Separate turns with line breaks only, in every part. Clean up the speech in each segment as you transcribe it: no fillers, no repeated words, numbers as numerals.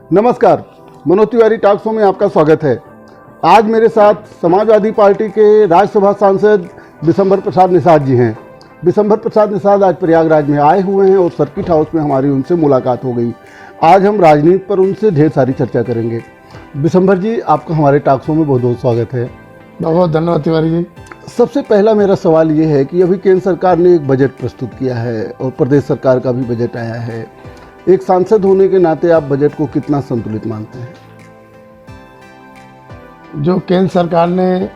नमस्कार, Manoj Tiwari talk show में आपका स्वागत है। आज मेरे साथ समाजवादी पार्टी के राज्यसभा सांसद बिशंबर प्रसाद निषाद जी हैं। बिशंबर प्रसाद निषाद आज प्रयागराज में आए हुए हैं और सर्किट हाउस में हमारी उनसे मुलाकात हो गई। आज हम राजनीति पर उनसे ढेर सारी चर्चा करेंगे। बिशंबर जी, आपका हमारे टॉक शो में बहुत बहुत स्वागत है।
बहुत धन्यवाद तिवारी जी।
सबसे पहला मेरा सवाल ये है कि अभी केंद्र सरकार ने एक बजट प्रस्तुत किया है और प्रदेश सरकार का भी बजट आया है। एक सांसद होने के नाते आप बजट को कितना संतुलित मानते हैं?
जो केंद्र सरकार ने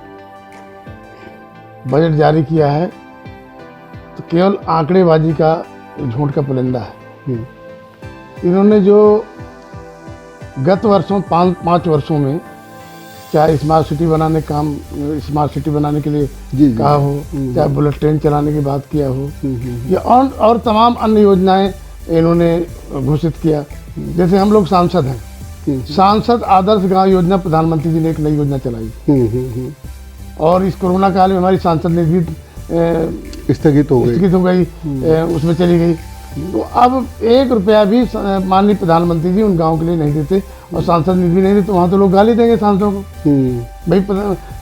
बजट जारी किया है तो केवल आंकड़ेबाजी का झूठ का पुलिंदा है। इन्होंने जो गत वर्षों पाँच वर्षों में चाहे स्मार्ट सिटी बनाने स्मार्ट सिटी बनाने के लिए कहा हो, चाहे बुलेट ट्रेन चलाने की बात किया हो, या और तमाम अन्य योजनाएं इन्होंने घोषित किया। जैसे हम लोग सांसद हैं, सांसद आदर्श गांव योजना प्रधानमंत्री जी ने एक नई योजना चलाई और इस कोरोना काल में हमारी सांसद निधि
स्थगित हो गई,
उसमें चली गई। तो अब 1 रुपया भी माननीय प्रधानमंत्री जी उन गांव के लिए नहीं देते और सांसद निधि नहीं देते, तो वहाँ तो लोग गाली देंगे सांसदों को। भाई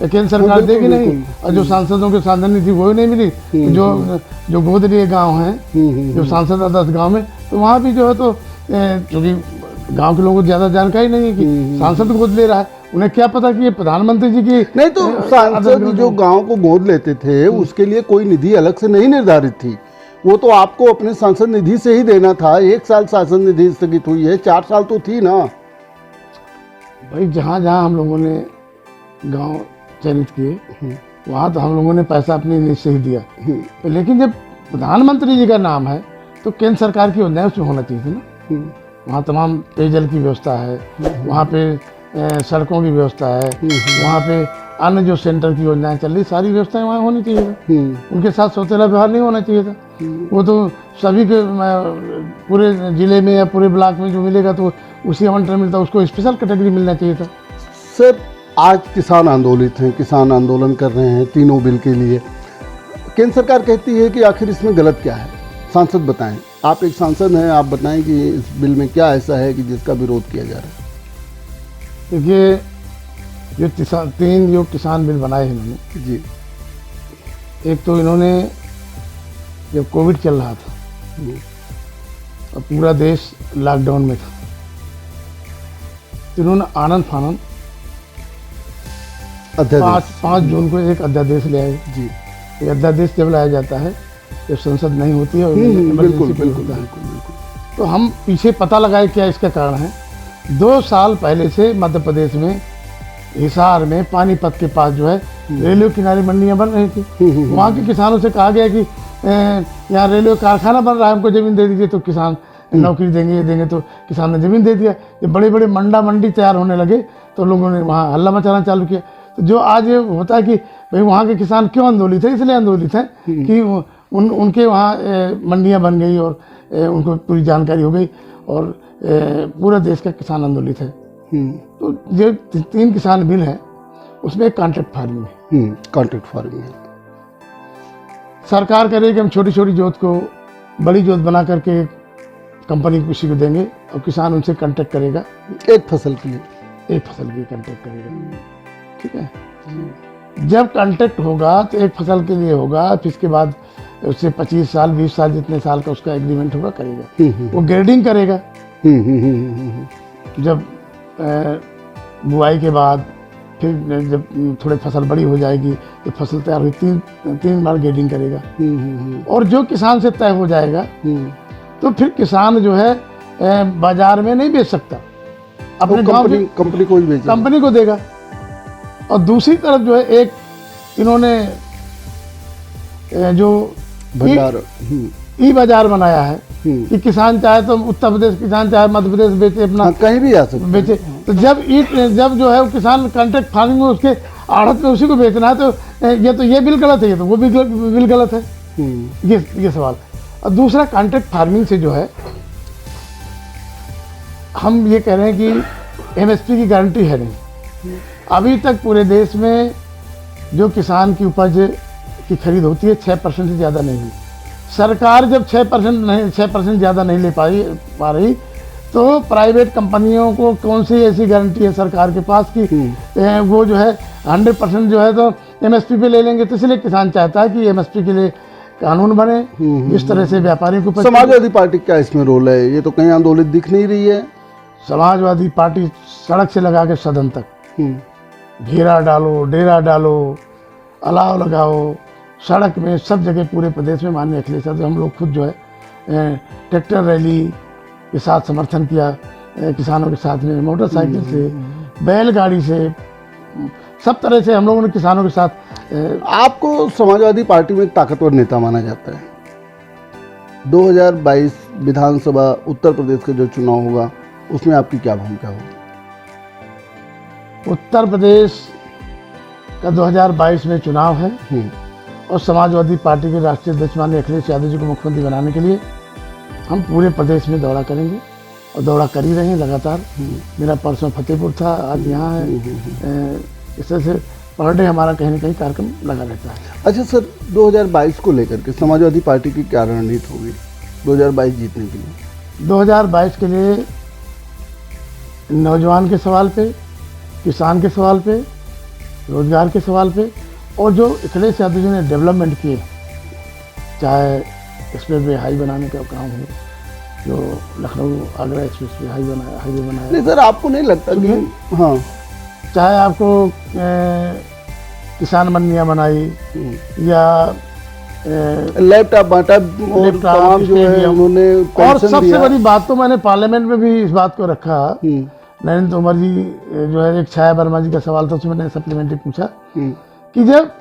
केंद्र सरकार देगी नहीं, और जो सांसदों के सांसद निधि वो नहीं मिली, जो गोद लिए गाँव हैं, जो सांसद आदर्श गाँव में, तो वहाँ भी जो है तो क्योंकि गांव के लोगों को ज़्यादा जानकारी नहीं है कि सांसद गोद ले रहा है, उन्हें क्या पता कि ये प्रधानमंत्री जी की
नहीं। तो सांसद जो गांव को गोद लेते थे उसके लिए कोई निधि अलग से नहीं निर्धारित थी, वो तो आपको अपने सांसद निधि से ही देना था। 1 साल सांसद निधि स्थगित हुई है, 4 साल तो थी ना।
भाई जहाँ जहाँ हम लोगों ने गांव चयनित किए वहाँ तो हम लोगों ने पैसा अपनी निधि से ही दिया, लेकिन जब प्रधानमंत्री जी का नाम है तो केंद्र सरकार की योजनाएं उसमें होना चाहिए थी ना। वहाँ तमाम पेयजल की व्यवस्था है, वहाँ पे सड़कों की व्यवस्था है, वहाँ पे अन्य जो सेंटर की योजनाएं चल रही सारी व्यवस्थाएं वहाँ होनी चाहिए था। उनके साथ सौतेला व्यवहार नहीं होना चाहिए था। वो तो सभी के पूरे जिले में या पूरे ब्लॉक में जो मिलेगा तो उसी आवंटन मिलता, उसको स्पेशल कैटेगरी मिलना चाहिए था।
सर, आज किसान आंदोलित हैं, किसान आंदोलन कर रहे हैं तीनों बिल के लिए। केंद्र सरकार कहती है कि आखिर इसमें गलत क्या है? सांसद बताएं, आप एक सांसद हैं, आप बताएं कि इस बिल में क्या ऐसा है कि जिसका विरोध किया जा रहा है?
देखिए, जो तीन किसान बिल बनाए हैं इन्होंने
जी,
एक तो इन्होंने जब कोविड चल रहा था और पूरा देश लॉकडाउन में था, तो इन्होंने आनंद फानंद 5 जून को एक अध्यादेश ले आए।
जी,
ये अध्यादेश जब लाया जाता है जब संसद नहीं होती है और
बिल्कुल,
तो हम पीछे पता लगाए क्या इसका कारण है। 2 साल पहले से मध्य प्रदेश में हिसार में पानीपत के पास जो है रेलवे किनारे मंडियां बन रही थी। वहाँ के किसानों से कहा गया कि यहाँ रेलवे कारखाना बन रहा है, हमको ज़मीन दे दीजिए तो किसान नौकरी देंगे, ये देंगे, तो किसान ने ज़मीन दे दिया। जब बड़े बड़े मंडी तैयार होने लगे तो लोगों ने वहाँ हल्ला मचाना चालू किया। तो जो आज होता है कि भाई वहाँ के किसान क्यों आंदोलित है, इसलिए आंदोलित हैं कि उनके वहाँ मंडियाँ बन गई और उनको पूरी जानकारी हो गई और पूरा देश का किसान आंदोलित है। तो जो 3 किसान बिल हैं उसमें कॉन्ट्रैक्ट फार्मिंग है।
कॉन्ट्रैक्ट फार्मिंग है।
सरकार करेगी हम छोटी छोटी जोत को बड़ी जोत बना करके कंपनी किसी को देंगे और किसान उनसे कॉन्ट्रैक्ट करेगा,
एक फसल के लिए
कॉन्ट्रैक्ट करेगा। ठीक है, जब कॉन्ट्रैक्ट होगा तो एक फसल के लिए होगा, फिर इसके बाद उससे 25 साल 20 साल जितने साल का उसका एग्रीमेंट होगा करेगा। वो ग्रेडिंग करेगा। जब बुआई के बाद फिर जब थोड़े फसल बड़ी हो जाएगी तो फसल तैयार हुई 3 बार ग्रेडिंग करेगा। और जो किसान से तय हो जाएगा तो फिर किसान जो है बाजार में नहीं बेच सकता, अपने गांव में कंपनी को देगा। और दूसरी तरफ जो है एक इन्होंने जो ई बाजार बनाया है कि किसान चाहे तो उत्तर प्रदेश, किसान चाहे मध्य प्रदेश बेचे, अपना
कहीं भी आ सकते
बेचे। तो जब जो है वो किसान कॉन्ट्रैक्ट फार्मिंग में उसके आड़त में उसी को बेचना है, तो ये बिल गलत है, ये तो वो बिल गलत है। ये सवाल। और दूसरा, कॉन्ट्रैक्ट फार्मिंग से जो है हम ये कह रहे हैं कि MSP की गारंटी है नहीं। अभी तक पूरे देश में जो किसान की उपज की खरीद होती है 6% से ज़्यादा नहीं हुई। सरकार जब 6% ज़्यादा नहीं ले पा रही तो प्राइवेट कंपनियों को कौन सी ऐसी गारंटी है सरकार के पास कि वो जो है 100% जो है तो एमएसपी पे ले लेंगे। तो इसलिए किसान चाहता है कि एमएसपी के लिए कानून बने, जिस तरह से व्यापारियों को।
समाजवादी पार्टी का इसमें रोल है? ये तो कहीं आंदोलित दिख नहीं रही है।
समाजवादी पार्टी सड़क से लगा के सदन तक घेरा डालो, डेरा डालो, अलाव लगाओ, सड़क में सब जगह पूरे प्रदेश में माननीय अखिलेश यादव हम लोग खुद जो है ट्रैक्टर रैली के साथ समर्थन किया, किसानों के साथ में मोटरसाइकिल से, बैलगाड़ी से, सब तरह से हम लोगों ने किसानों के साथ।
आपको समाजवादी पार्टी में एक ताकतवर नेता माना जाता है। 2022 विधानसभा उत्तर प्रदेश का जो चुनाव होगा उसमें आपकी क्या भूमिका होगी?
उत्तर प्रदेश का 2022 में चुनाव है और समाजवादी पार्टी के राष्ट्रीय अध्यक्ष माननीय अखिलेश यादव जी को मुख्यमंत्री बनाने के लिए हम पूरे प्रदेश में दौरा करेंगे और दौरा कर ही रहे हैं लगातार। मेरा परसों फतेहपुर था, आज यहाँ है। इस तरह से पर डे हमारा कहीं ना कहीं कार्यक्रम लगा रहता है।
अच्छा सर, 2022 को लेकर के समाजवादी पार्टी की क्या रणनीति होगी 2022 जीतने के लिए?
2022 के लिए नौजवान के सवाल पे, किसान के सवाल पे, रोजगार के सवाल पे, और जो अखिलेश यादव जी ने डेवलपमेंट किए, चाहे एक्सप्रेस वे हाई बनाने का काम हो, जो Lucknow Agra express way highway बनाया।
नहीं सर, आपको नहीं लगता कि हाँ,
चाहे आपको किसान मंडियाँ बनाई या
लैपटॉप बांटा और तमाम जो है उन्होंने
और सबसे बड़ी बात तो मैंने पार्लियामेंट में भी इस बात को रखा। नरेंद्र तोमर जी जो है, एक छाया वर्मा जी का सवाल था, उसमें मैंने सप्लीमेंट्री पूछा कि जब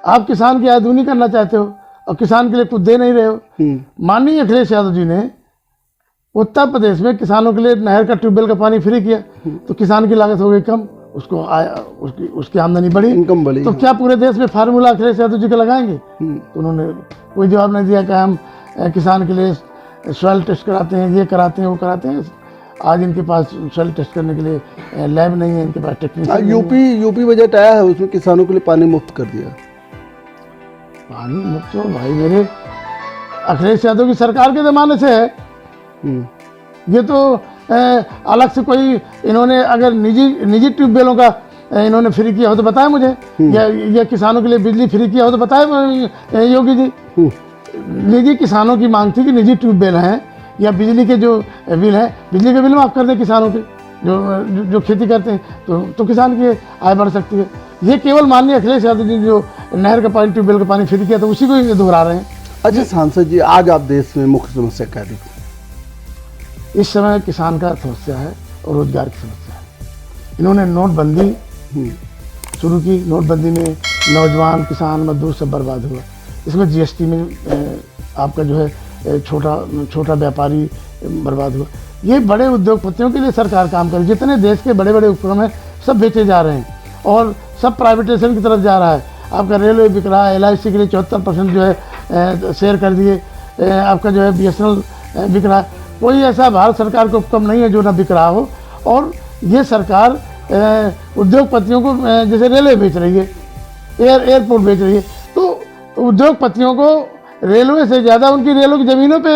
आप किसान की आय दूनी करना चाहते हो और किसान के लिए कुछ दे नहीं रहे हो, माननीय अखिलेश यादव जी ने उत्तर प्रदेश में किसानों के लिए नहर का ट्यूबवेल का पानी फ्री किया, तो किसान की लागत हो गई कम, उसको उसकी आमदनी बढ़ी,
इनकम बढ़ी।
तो क्या पूरे देश में फार्मूला अखिलेश यादव जी का लगाएंगे? तो उन्होंने कोई जवाब नहीं दिया कि हम किसान के लिए सॉइल टेस्ट कराते हैं, ये कराते हैं, वो कराते हैं। आज इनके पास सॉइल टेस्ट करने के लिए लैब नहीं है, इनके पास टेक्नीशियन।
यूपी बजट आया है, उसमें किसानों के लिए पानी मुफ्त कर दिया।
पानी मुफ्त तो भाई मेरे अखिलेश यादव की सरकार के ज़माने से है। ये तो अलग से कोई इन्होंने अगर निजी ट्यूबवेलों का इन्होंने फ्री किया हो तो बताएं मुझे, या किसानों के लिए बिजली फ्री किया हो तो बताएं योगी जी। निजी किसानों की मांग थी कि निजी ट्यूबवेल हैं या बिजली के जो बिल हैं, बिजली के बिल माफ़ कर दें किसानों के जो खेती करते हैं, तो किसान की आय बढ़ सकती है। ये केवल माननीय अखिलेश यादव जी जो नहर का पानी, ट्यूबवेल का पानी फ्री किया, तो उसी को ये दोहरा रहे हैं।
अच्छा सांसद जी, आज आप देश में मुख्य समस्या क्या देखते हैं?
इस समय किसान का समस्या है और रोजगार की समस्या है। इन्होंने नोटबंदी शुरू की, नोटबंदी में नौजवान, किसान, मजदूर सब बर्बाद हुआ। इसमें जीएसटी में आपका जो है छोटा व्यापारी बर्बाद हुआ। ये बड़े उद्योगपतियों के लिए सरकार काम करे। जितने देश के बड़े बड़े उपक्रम हैं सब बेचे जा रहे हैं और सब प्राइवेटाइजेशन की तरफ जा रहा है। आपका रेलवे बिक रहा है, LIC के लिए 74% जो है शेयर कर दिए। आपका जो है BSNL बिक रहा है। कोई ऐसा भारत सरकार का उपक्रम नहीं है जो ना बिक रहा हो। और ये सरकार उद्योगपतियों को जैसे रेलवे बेच रही है, एयरपोर्ट बेच रही है, तो उद्योगपतियों को रेलवे से ज़्यादा उनकी रेलों की ज़मीनों पे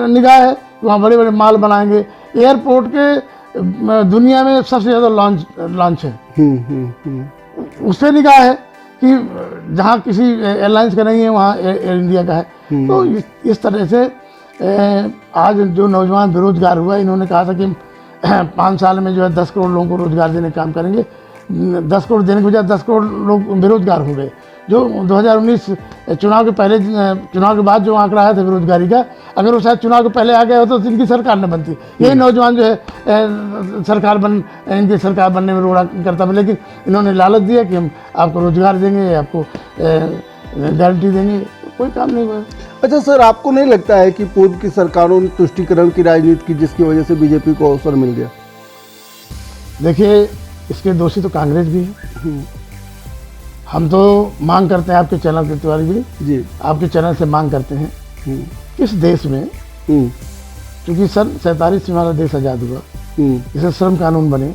निगाह है। वहाँ बड़े बड़े माल बनाएंगे। एयरपोर्ट के दुनिया में सबसे ज़्यादा लॉन्च है, उस पर निगाह है कि जहाँ किसी एयरलाइंस का नहीं है वहाँ एयर इंडिया का है। तो इस तरह से आज जो नौजवान बेरोजगार हुआ, इन्होंने कहा था कि 5 साल में जो है 10 करोड़ लोगों को रोजगार देने का काम करेंगे। 10 करोड़ देने के बजाय 10 करोड़ लोग बेरोजगार हो गए। जो 2019 चुनाव के पहले, चुनाव के बाद जो आंकड़ा आया था बेरोजगारी का, अगर वो शायद चुनाव के पहले आ गया होता तो इनकी सरकार न बनती। यही नौजवान जो है इनकी सरकार बनने में रोड़ा करता। लेकिन इन्होंने लालच दिया कि हम आपको रोजगार देंगे, आपको गारंटी देंगे, कोई काम नहीं हुआ।
अच्छा सर, आपको नहीं लगता है कि पूर्व की सरकारों ने तुष्टीकरण की राजनीति की, जिसकी वजह से बीजेपी को अवसर मिल गया?
देखिए, इसके दोषी तो कांग्रेस भी है। हम तो मांग करते हैं आपके चैनल के तिवारी जी, आपके चैनल से मांग करते हैं किस देश में, क्योंकि सन 47 में हमारा देश आज़ाद हुआ, इसे श्रम कानून बने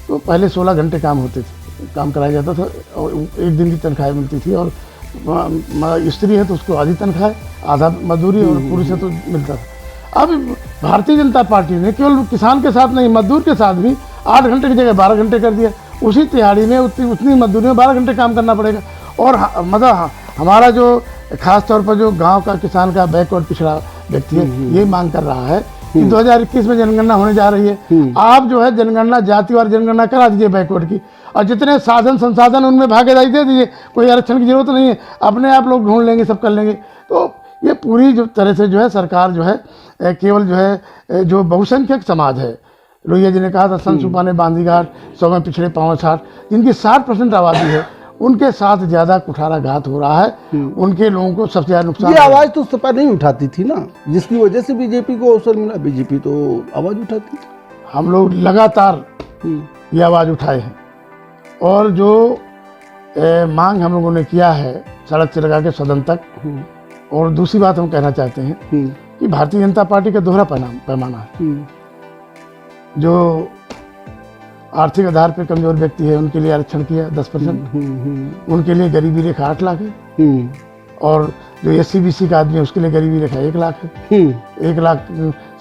तो पहले 16 घंटे काम होते थे, काम कराया जाता था और 1 दिन की तनख्वाह मिलती थी। और स्त्री है तो उसको आधी तनख्वाह, आधा मजदूरी, और पुरुष है तो मिलता था। अब भारतीय जनता पार्टी ने केवल किसान के साथ नहीं, मजदूर के साथ भी 8 घंटे की जगह 12 घंटे कर दिया। उसी तिहाड़ी में उतनी मजदूरी में 12 घंटे काम करना पड़ेगा। और मतलब हमारा जो खास तौर पर जो गांव का किसान का बैकवर्ड पिछड़ा व्यक्ति है, ये मांग कर रहा है कि 2021 में जनगणना होने जा रही है। आप जो है जनगणना, जातिवार जनगणना करा दीजिए बैकवर्ड की, और जितने साधन संसाधन उनमें भागीदारी दे दीजिए, कोई आरक्षण की जरूरत नहीं है, अपने आप लोग ढूंढ लेंगे, सब कर लेंगे। तो ये पूरी जो तरह से जो है सरकार जो है केवल जो है जो बहुसंख्यक समाज है, लोहिया जी ने कहा था सन सुपाने बांदीघाट 100 में पिछड़े 65, जिनकी 60% आबादी है, उनके साथ ज़्यादा कुठाराघात हो रहा है। उनके लोगों को सबसे ज़्यादा नुकसान।
ये आवाज़ तो सपा नहीं उठाती थी ना, जिसकी वजह से बीजेपी को अवसर मिला। बीजेपी तो आवाज़ उठाती।
हम लोग लगातार ये आवाज़ उठाए हैं, और जो मांग हम लोगों ने किया है सड़क से लगा के सदन तक। और दूसरी बात हम कहना चाहते हैं कि भारतीय जनता पार्टी का दोहरा पैमाना है। जो आर्थिक आधार पर कमजोर व्यक्ति है उनके लिए आरक्षण किया 10%, उनके लिए गरीबी रेखा 8 लाख है, और जो SC BC का आदमी है उसके लिए गरीबी रेखा 1 लाख है। 1 लाख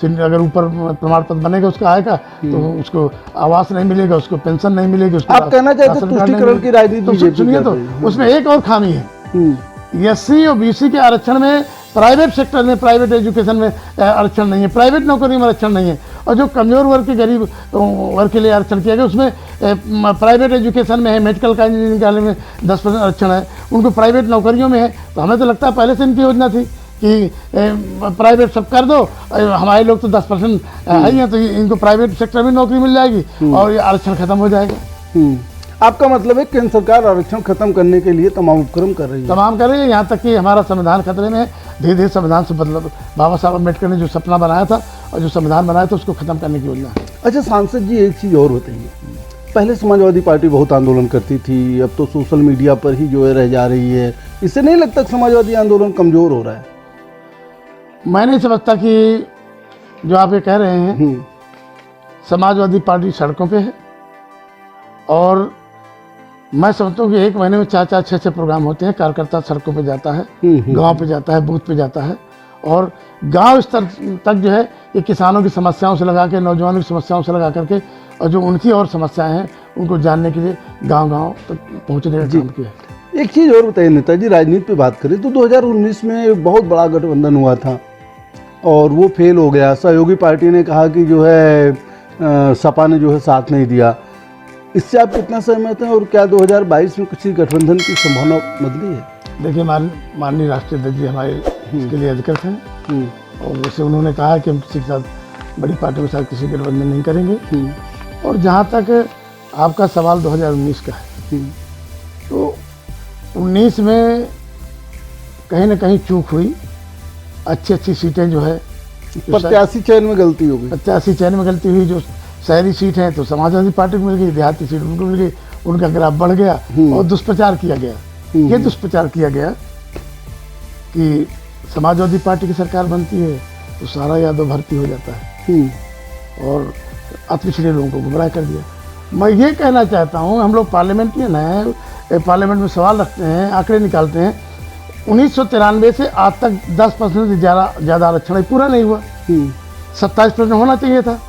से अगर ऊपर प्रमाण पत्र बनेगा उसका आएगा तो उसको आवास नहीं मिलेगा, उसको पेंशन नहीं मिलेगी, उसको
आप कहना चाहते हैं तुष्टीकरण की राजनीति।
तो सुनिए, तो उसमें एक और खामी है। SC और BC के आरक्षण में प्राइवेट सेक्टर में, प्राइवेट एजुकेशन में आरक्षण नहीं है, प्राइवेट नौकरी में आरक्षण नहीं है। और जो कमजोर वर्ग के, गरीब वर्ग के लिए आरक्षण किया गया उसमें प्राइवेट एजुकेशन में है, मेडिकल का, इंजीनियरिंग का में 10% आरक्षण है, उनको प्राइवेट नौकरियों में है। तो हमें तो लगता है पहले से इनकी योजना थी कि प्राइवेट सब कर दो, हमारे लोग तो 10% है ही हैं, तो इनको प्राइवेट सेक्टर में नौकरी मिल जाएगी और ये आरक्षण खत्म हो जाएगा।
आपका मतलब है केंद्र सरकार आरक्षण खत्म करने के लिए तमाम उपक्रम कर रही है।
तमाम कर रही है, यहाँ तक कि हमारा संविधान खतरे में है। धीरे धीरे संविधान से बदलाव, बाबा साहब अम्बेडकर ने जो सपना बनाया था और जो संविधान बनाया था उसको खत्म करने की योजना है।
अच्छा सांसद जी, एक चीज़ और बताइए, पहले समाजवादी पार्टी बहुत आंदोलन करती थी, अब तो सोशल मीडिया पर ही जो है रह जा रही है। इससे नहीं लगता कि समाजवादी आंदोलन कमज़ोर हो रहा है?
मैं नहीं समझता कि जो आप ये कह रहे हैं, समाजवादी पार्टी सड़कों पे है, और मैं समझता हूँ कि 1 महीने में 4-4, 6-6 प्रोग्राम होते हैं। कार्यकर्ता सड़कों पे जाता है, गांव पे जाता है, बूथ पे जाता है, और गांव स्तर तक जो है ये किसानों की समस्याओं से लगा के, नौजवानों की समस्याओं से लगा करके, और जो उनकी और समस्याएं हैं उनको जानने के लिए गांव-गांव तक पहुँचने का काम किया है।
एक चीज़ और बताइए नेताजी, राजनीति पे बात करें तो 2019 में एक बहुत बड़ा गठबंधन हुआ था और वो फेल हो गया। सहयोगी पार्टी ने कहा कि जो है सपा ने जो है साथ नहीं दिया। इससे आप कितना सहमत हैं, और क्या 2022 में किसी गठबंधन की संभावना बदली है?
देखिए, माननीय राष्ट्रीय अध्यक्ष जी हमारे इसके लिए अधिकृत हैं, और जैसे उन्होंने कहा कि हम किसी के साथ, बड़ी पार्टियों के साथ किसी गठबंधन नहीं करेंगे। और जहाँ तक आपका सवाल 2019 का है, तो 19 में कहीं ना कहीं चूक हुई। अच्छी सीटें जो है
प्रत्याशी चयन में गलती हो गई।
प्रत्याशी चयन में गलती हुई। जो शहरी सीट है तो समाजवादी पार्टी को मिल गई, देहाती सीट उनको मिल गई, उनका ग्राफ बढ़ गया और दुष्प्रचार किया गया। ये दुष्प्रचार किया गया कि समाजवादी पार्टी की सरकार बनती है तो सारा यादव भर्ती हो जाता है, और अति पिछड़े लोगों को गुमराह कर दिया। मैं ये कहना चाहता हूँ, हम लोग पार्लियामेंटियन हैं, पार्लियामेंट में सवाल रखते हैं, आंकड़े निकालते हैं। 1993 से आज तक 10% से ज़्यादा आरक्षण पूरा नहीं हुआ। 27% होना चाहिए था।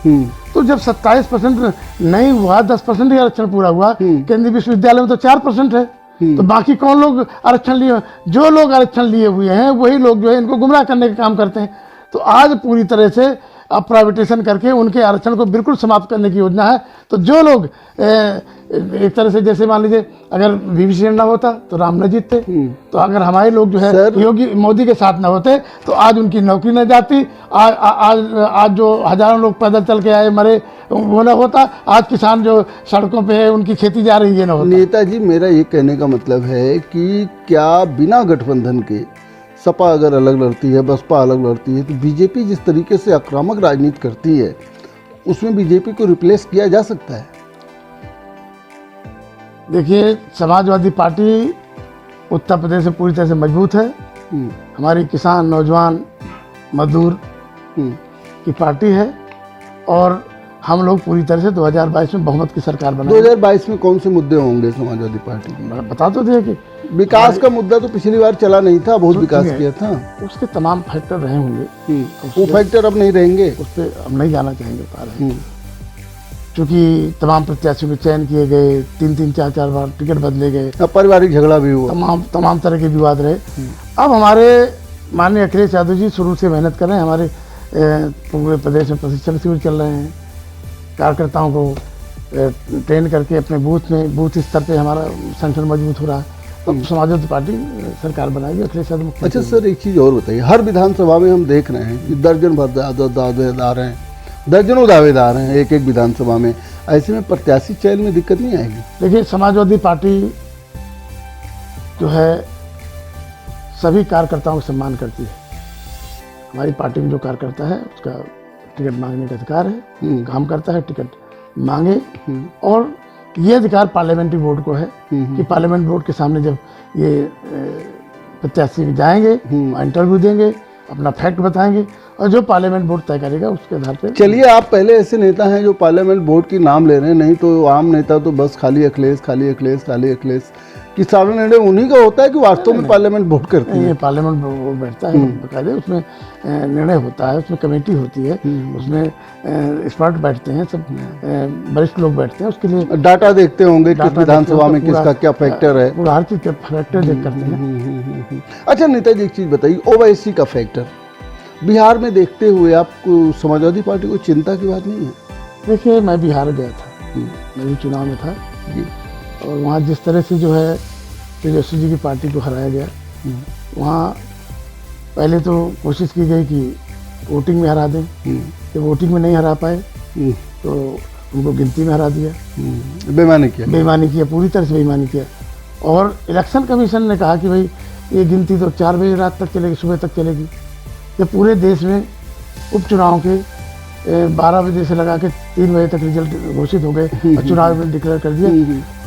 तो जब 27% नहीं हुआ, 10% ही आरक्षण पूरा हुआ। केंद्रीय विश्वविद्यालय में तो 4% है, तो बाकी कौन लोग आरक्षण लिए? जो लोग आरक्षण लिए हुए हैं वही लोग जो है इनको गुमराह करने का काम करते हैं। तो आज पूरी तरह से अब प्राइवेटाइजेशन करके उनके आरक्षण को बिल्कुल समाप्त करने की योजना है। तो जो लोग एक तरह से, जैसे मान लीजिए अगर VVC ना होता तो राम न जीतते, तो अगर हमारे लोग जो है योगी मोदी के साथ ना होते तो आज उनकी नौकरी न जाती, आज जो हजारों लोग पैदल चल के आए मरे वो ना होता, आज किसान जो सड़कों पे है उनकी खेती जा रही है ना होता।
नेताजी, मेरा ये कहने का मतलब है कि क्या बिना गठबंधन के सपा अगर अलग लड़ती है, बसपा अलग लड़ती है, तो बीजेपी जिस तरीके से आक्रामक राजनीति करती है उसमें बीजेपी को रिप्लेस किया जा सकता है?
देखिए, समाजवादी पार्टी उत्तर प्रदेश में पूरी तरह से मजबूत है। हमारी किसान, नौजवान, मजदूर की पार्टी है, और हम लोग पूरी तरह से 2022 में बहुमत की सरकार बनाए।
2022 में कौन से मुद्दे होंगे समाजवादी पार्टी की?
बता तो दिया कि
विकास का मुद्दा तो पिछली बार चला नहीं था, बहुत विकास किया था।
उसके तमाम फैक्टर रहे होंगे,
वो फैक्टर अब नहीं रहेंगे,
उस पर हम नहीं जाना चाहेंगे पा रहे हैं। क्योंकि तमाम प्रत्याशियों के चयन किए गए, 3-3, 4-4 बार टिकट बदले गए,
अब पारिवारिक झगड़ा भी हुआ,
तमाम तरह के विवाद रहे। अब हमारे माननीय अखिलेश यादव जी शुरू से मेहनत कर रहे हैं। हमारे पूरे प्रदेश में प्रशिक्षण शिविर चल रहे हैं, कार्यकर्ताओं को ट्रेन करके अपने बूथ स्तर पे हमारा संगठन मजबूत हो रहा है। अब समाजवादी पार्टी सरकार बनाएगी, अखिलेश यादव।
अच्छा सर, एक चीज़ और बताइए, हर विधानसभा में हम देख रहे हैं कि दर्जन भर दावेदार हैं, दर्जनों दावेदार हैं एक एक विधानसभा में। ऐसे में प्रत्याशी चयन में दिक्कत नहीं आएगी?
देखिए, समाजवादी पार्टी जो है सभी कार्यकर्ताओं का सम्मान करती है। हमारी पार्टी में जो कार्यकर्ता है उसका टिकट मांगने का अधिकार है, काम करता है, टिकट मांगे। और ये अधिकार पार्लियामेंट्री बोर्ड को है कि पार्लियामेंट बोर्ड के सामने जब ये प्रत्याशी जाएंगे, इंटरव्यू देंगे, अपना फैक्ट बताएंगे, और जो पार्लियामेंट बोर्ड तय करेगा उसके आधार पर।
चलिए, आप पहले ऐसे नेता हैं जो पार्लियामेंट बोर्ड की नाम ले रहे हैं, नहीं तो आम नेता तो बस खाली अखिलेश, खाली अखिलेश, खाली अखिलेश। कि सारा निर्णय उन्हीं का होता है कि वास्तव में पार्लियामेंट बोर्ड करती है?
ये पार्लियामेंट बोर्ड बैठता है बकायदे, उसमें निर्णय होता है, उसमें कमेटी होती है, उसमें एक्सपर्ट बैठते हैं, सब वरिष्ठ लोग बैठते हैं। उसके लिए
डाटा देखते होंगे किस विधानसभा में किसका क्या फैक्टर है,
पूरा हर चीज़ का फैक्टर देख करते हैं।
अच्छा नेताजी, एक चीज़ बताइए, ओवैसी का फैक्टर बिहार में देखते हुए आपको समाजवादी पार्टी को चिंता की बात नहीं है?
देखिए, मैं बिहार गया था, मैं भी चुनाव में था, और वहाँ जिस तरह से जो है तेजस्वी जी की पार्टी को हराया गया, वहाँ पहले तो कोशिश की गई कि वोटिंग में हरा दें। जब वोटिंग में नहीं हरा पाए तो उनको गिनती में हरा दिया, बेईमानी किया, पूरी तरह से बेईमानी किया। और इलेक्शन कमीशन ने कहा कि भाई ये गिनती तो 4 बजे रात तक चलेगी, सुबह तक चलेगी। जब पूरे देश में उपचुनाव के 12 बजे से लगा के 3 बजे तक रिजल्ट घोषित हो गए और चुनाव में डिक्लेयर कर दिया,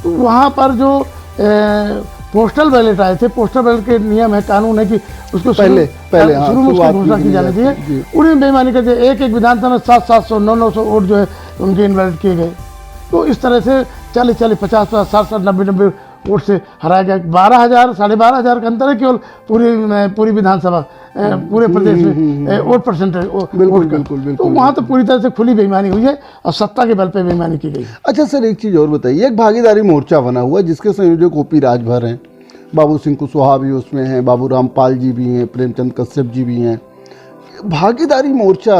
तो वहाँ पर जो पोस्टल बैलेट आए थे, पोस्टल बैलेट के नियम है, कानून है कि उसको पहले शुरू में उसकी घोषणा की जानी चाहिए। उन्हें बेईमानी करते, एक विधानसभा में 700-700, 900 वोट जो है उनके इनवैलिड किए गए। तो इस तरह से 40-40, 50-50, 60-60, 90-90 वोट से हराया गया। 12,000, 12,500 का अंतर है केवल पूरी विधानसभा, पूरे प्रदेश में वोट परसेंटेज।
बिल्कुल।
तो वहाँ तो पूरी तरह से खुली बेईमानी हुई है और सत्ता के बल पे बेईमानी की गई।
अच्छा सर, एक चीज़ और बताइए, एक भागीदारी मोर्चा बना हुआ जिसके संयोजक ओपी राजभर हैं, बाबू सिंह कुशवाहा भी उसमें हैं, बाबू रामपाल जी भी हैं, प्रेमचंद कश्यप जी भी हैं। भागीदारी मोर्चा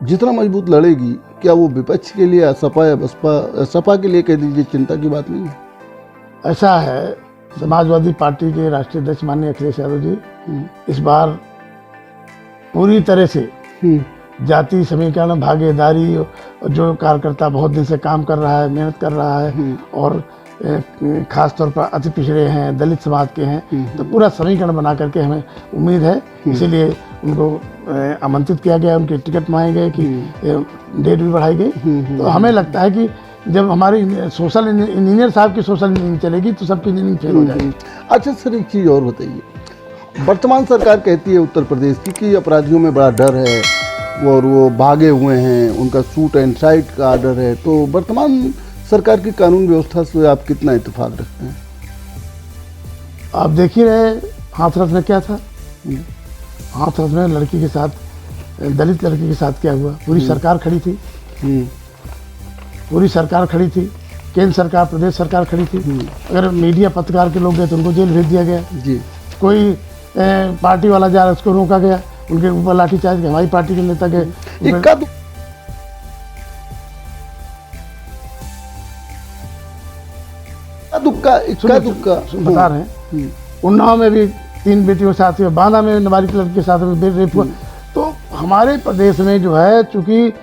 जितना मजबूत लड़ेगी, क्या वो विपक्ष के लिए, सपा या बसपा, सपा के लिए कह दीजिए, चिंता की बात नहीं है?
ऐसा है, समाजवादी पार्टी के राष्ट्रीय अध्यक्ष माननीय अखिलेश यादव जी इस बार पूरी तरह से जाति समीकरण, भागीदारी, जो कार्यकर्ता बहुत दिन से काम कर रहा है, मेहनत कर रहा है, और खास तौर पर अति पिछड़े हैं, दलित समाज के हैं, तो पूरा समीकरण बना करके हमें उम्मीद है, इसीलिए उनको आमंत्रित किया गया, उनके टिकट मांगे गए कि डेट भी बढ़ाई गई। तो हमें लगता है कि जब हमारी सोशल इंजीनियर साहब की सोशल इंजीनियरिंग चलेगी तो सबकी इंजीनियरिंग फेल हो जाएगी।
अच्छा सर, एक चीज़ और बताइए, वर्तमान सरकार कहती है उत्तर प्रदेश की कि अपराधियों में बड़ा डर है और वो भागे हुए हैं, उनका शूट एंड साइट का आर्डर है। तो वर्तमान सरकार की कानून व्यवस्था से आप कितना इत्तेफाक रखते हैं?
आप देख ही रहे हाथरस में क्या था। हाथरस में लड़की के साथ, दलित लड़की के साथ क्या हुआ, पूरी सरकार खड़ी थी, पूरी सरकार खड़ी थी, केंद्र सरकार, प्रदेश सरकार खड़ी थी। अगर मीडिया पत्रकार के लोग गए तो उनको जेल भेज दिया गया जी। कोई पार्टी वाला जा रहा उसको रोका गया, उनके ऊपर लाठीचार्ज, हमारी पार्टी के नेता गए।
इक्का दुक्का
बता रहे हैं, उन्नाव में भी 3 बेटियों के साथ हुआ, बांदा में नाबालिग लड़की के साथ में रेप हुआ। तो हमारे प्रदेश में जो है, चूँकि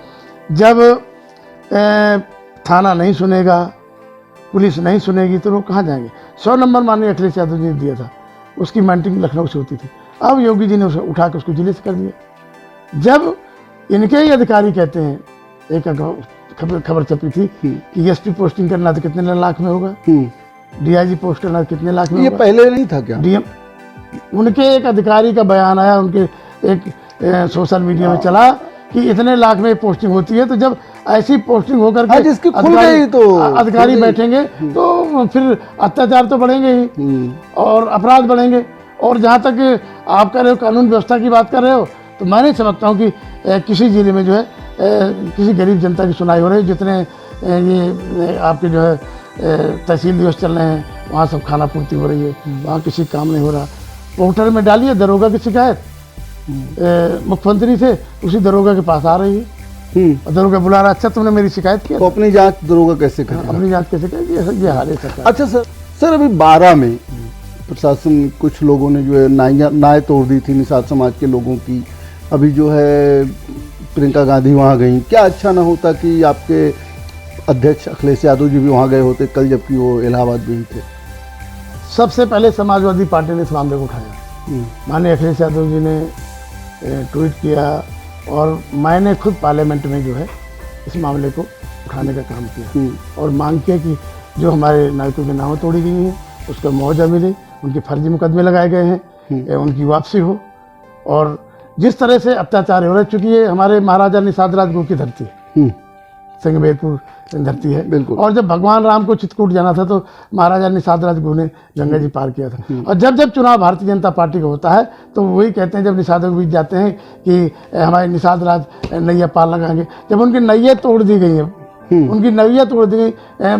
जब थाना नहीं सुनेगा, पुलिस नहीं सुनेगी, तो लोग कहाँ जाएंगे। 100 नंबर माननीय अखिलेश यादव जी ने दिया था, उसकी मॉनिटरिंग लखनऊ से होती थी। अब योगी जी ने उसे उठा के उसको जिले से कर दिया। जब इनके ही अधिकारी कहते हैं, एक खबर छपी थी कि एसपी पोस्टिंग करना तो कितने लाख में होगा, डीआईजी पोस्ट करना कितने लाख में
ये
होगा।
पहले नहीं था क्या?
डीएम, उनके एक अधिकारी का बयान आया, उनके एक सोशल मीडिया में चला कि इतने लाख में पोस्टिंग होती है। तो जब ऐसी पोस्टिंग होकर
हाँ,
के
जिसकी खुल गई तो
अधिकारी
खुल गई।
बैठेंगे तो फिर अत्याचार तो बढ़ेंगे ही और अपराध बढ़ेंगे। और जहाँ तक आप कह रहे हो कानून व्यवस्था की बात कर रहे हो, तो मैं नहीं समझता हूँ कि किसी जिले में जो है किसी गरीब जनता की सुनाई हो रही है। जितने ये आपके जो है तहसील दिवस चल रहे हैं, वहाँ सब खाना पूर्ति हो रही है, वहाँ किसी काम नहीं हो रहा। पोर्टल में डालिए दरोगा की शिकायत मुख्यमंत्री से, उसी दरोगा के पास आ रही है और दरोगा बुला रहा, अच्छा तुमने मेरी शिकायत की,
तो अपनी जांच दरोगा कैसे करेगा?
अपनी जांच कैसे करेगी? ये हाल है सरकार।
अच्छा सर अभी 12 में प्रशासन कुछ लोगों ने जो है नाय तोड़ दी थी निषाद समाज के लोगों की। अभी जो है प्रियंका गांधी वहाँ गई, क्या अच्छा ना होता कि आपके अध्यक्ष अखिलेश यादव जी भी वहाँ गए होते कल, जबकि वो इलाहाबाद गए थे?
सबसे पहले समाजवादी पार्टी ने इस मामले को उठाया। माननीय अखिलेश यादव जी ने ट्वीट किया और मैंने खुद पार्लियामेंट में जो है इस मामले को उठाने का काम किया और मांग किया कि जो हमारे नायकों के नाम तोड़ी गई हैं उसका मुआवजा मिले, उनके फर्जी मुकदमे लगाए गए हैं, उनकी वापसी हो। और जिस तरह से अत्याचार हो रहे, चूँकि ये हमारे महाराजा निषाद राजगुरु की धरती है, सिंहबेरपुर धरती है,
बिल्कुल।
और जब भगवान राम को चित्रकूट जाना था तो महाराजा निषाद राजगुरु ने गंगा जी पार किया था। और जब जब चुनाव भारतीय जनता पार्टी का होता है तो वही कहते हैं, जब निषादों के बीच जाते हैं कि हमारे निषाद राज नैया पार लगाएंगे। जब उनकी नैया तोड़ दी गई है, उनकी नैया तोड़ दी गई,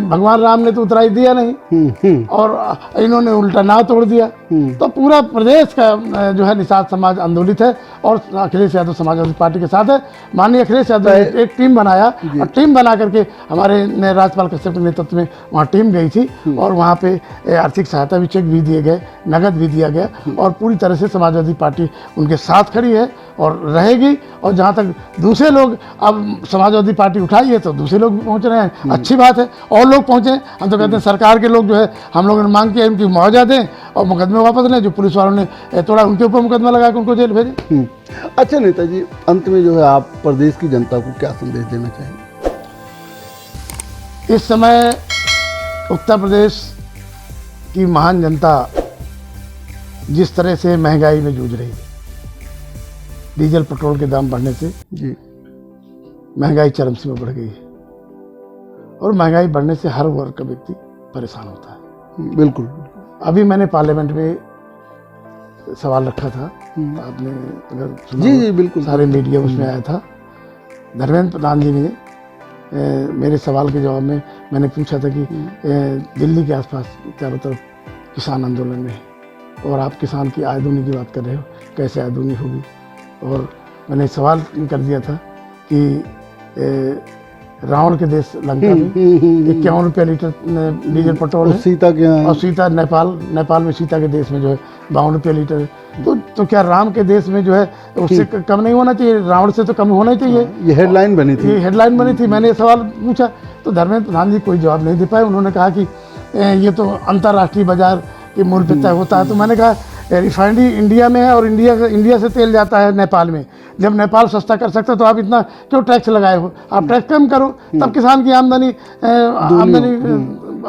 भगवान राम ने तो उतराई दिया नहीं और इन्होंने उल्टा नाव तोड़ दिया। तो पूरा प्रदेश का जो है निषाद समाज आंदोलित है और अखिलेश यादव समाजवादी पार्टी के साथ है। माननीय अखिलेश यादव ने एक टीम बनाया और टीम बना करके हमारे राज्यपाल कश्यप के नेतृत्व में वहाँ टीम गई थी और वहाँ पे आर्थिक सहायता भी, चेक भी दिए गए, नगद भी दिया गया और पूरी तरह से समाजवादी पार्टी उनके साथ खड़ी है और रहेगी। और जहाँ तक दूसरे लोग अब समाजवादी पार्टी उठाई है तो दूसरे लोग पहुँच रहे हैं, अच्छी बात है, और लोग पहुँचे। हम तो कहते हैं सरकार के लोग जो है, हम लोगों ने मांग किया उनकी मुआवजा दें और मुकदमे वापस लें, जो पुलिस वालों ने तोड़ा उनके ऊपर मुकदमा लगा के उनको जेल भेजें।
अच्छा नेताजी, अंत में जो है आप प्रदेश की जनता को क्या संदेश देना चाहेंगे?
इस समय उत्तर प्रदेश की महान जनता जिस तरह से महंगाई में जूझ रही है, डीजल पेट्रोल के दाम बढ़ने से
जी
महंगाई चरम सीमा बढ़ गई है और महंगाई बढ़ने से हर वर्ग का व्यक्ति परेशान होता है।
बिल्कुल।
अभी मैंने पार्लियामेंट में सवाल रखा था, आपने अगर सुना
जी
हो,
जी बिल्कुल,
सारे मीडिया उसमें आया था। धर्मेंद्र प्रधान जी ने मेरे सवाल के जवाब में मैंने पूछा था कि दिल्ली के आसपास चारों तरफ किसान आंदोलन में है और आप किसान की आय दूनी की बात कर रहे हो, कैसे आय दूनी होगी? और मैंने सवाल कर दिया था कि रावण के देश लंका में 51 रुपये लीटर डीजल पेट्रोल है,
सीता के यहाँ,
और सीता नेपाल में सीता के देश में जो है 52 रुपये लीटर है। तो क्या राम के देश में जो है उससे कम नहीं होना चाहिए? रावण से तो कम होना ही चाहिए।
ये हेडलाइन बनी थी,
ये हेडलाइन बनी थी। मैंने ये सवाल पूछा तो धर्मेंद्र प्रधान जी कोई जवाब नहीं दे पाए। उन्होंने कहा कि ये तो अंतर्राष्ट्रीय बाजार के मूल्य पे तय होता है। तो मैंने कहा रिफाइनरी इंडिया में है और इंडिया से तेल जाता है नेपाल में। जब नेपाल सस्ता कर सकता है तो आप इतना क्यों टैक्स लगाए हो? आप टैक्स कम करो, तब किसान की आमदनी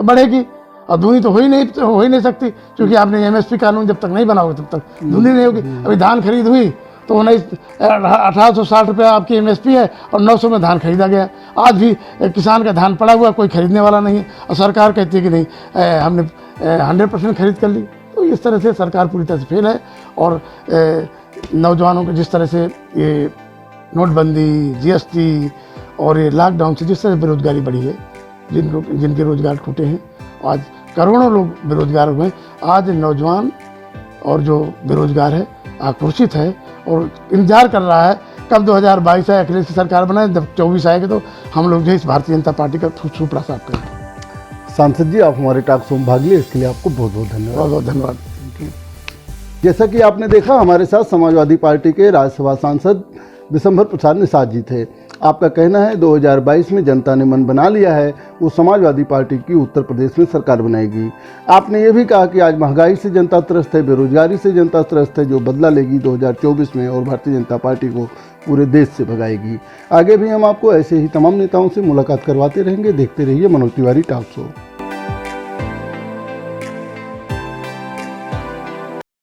बढ़ेगी। और दूनी तो हो ही नहीं सकती, क्योंकि आपने एमएसपी कानून जब तक नहीं बनाओगे तब तक दूनी नहीं होगी। अभी धान खरीद हुई तो 1860 रुपया आपकी एमएसपी है और 900 में धान खरीदा गया। आज भी किसान का धान पड़ा हुआ, कोई खरीदने वाला नहीं है और सरकार कहती है कि नहीं हमने 100% खरीद कर ली। तो इस तरह से सरकार पूरी तरह से फेल है। और नौजवानों को जिस तरह से ये नोटबंदी, जीएसटी और ये लॉकडाउन से जिस तरह से बेरोजगारी बढ़ी है, जिनके रोजगार टूटे हैं, आज करोड़ों लोग बेरोजगार हुए। आज नौजवान और जो बेरोजगार है आक्रोशित है और इंतजार कर रहा है कब 2022 है, अखिलेश की सरकार बनाए। जब 24 आएगा तो हम लोग जो इस भारतीय जनता पार्टी का सुपड़ा साफ करेंगे।
सांसद जी, आप हमारे टॉक शो में भाग लिए, इसके लिए आपको बहुत बहुत धन्यवाद।
बहुत बहुत धन्यवाद।
जैसा कि आपने देखा, हमारे साथ समाजवादी पार्टी के राज्यसभा सांसद बिशंबर प्रसाद निषाद जी थे। आपका कहना है 2022 में जनता ने मन बना लिया है, वो समाजवादी पार्टी की उत्तर प्रदेश में सरकार बनाएगी। आपने ये भी कहा कि आज महंगाई से जनता त्रस्त है, बेरोजगारी से जनता त्रस्त है, जो बदला लेगी 2024 में और भारतीय जनता पार्टी को पूरे देश से भगाएगी। आगे भी हम आपको ऐसे ही तमाम नेताओं से मुलाकात करवाते रहेंगे। देखते रहिए मनोज तिवारी टॉक शो।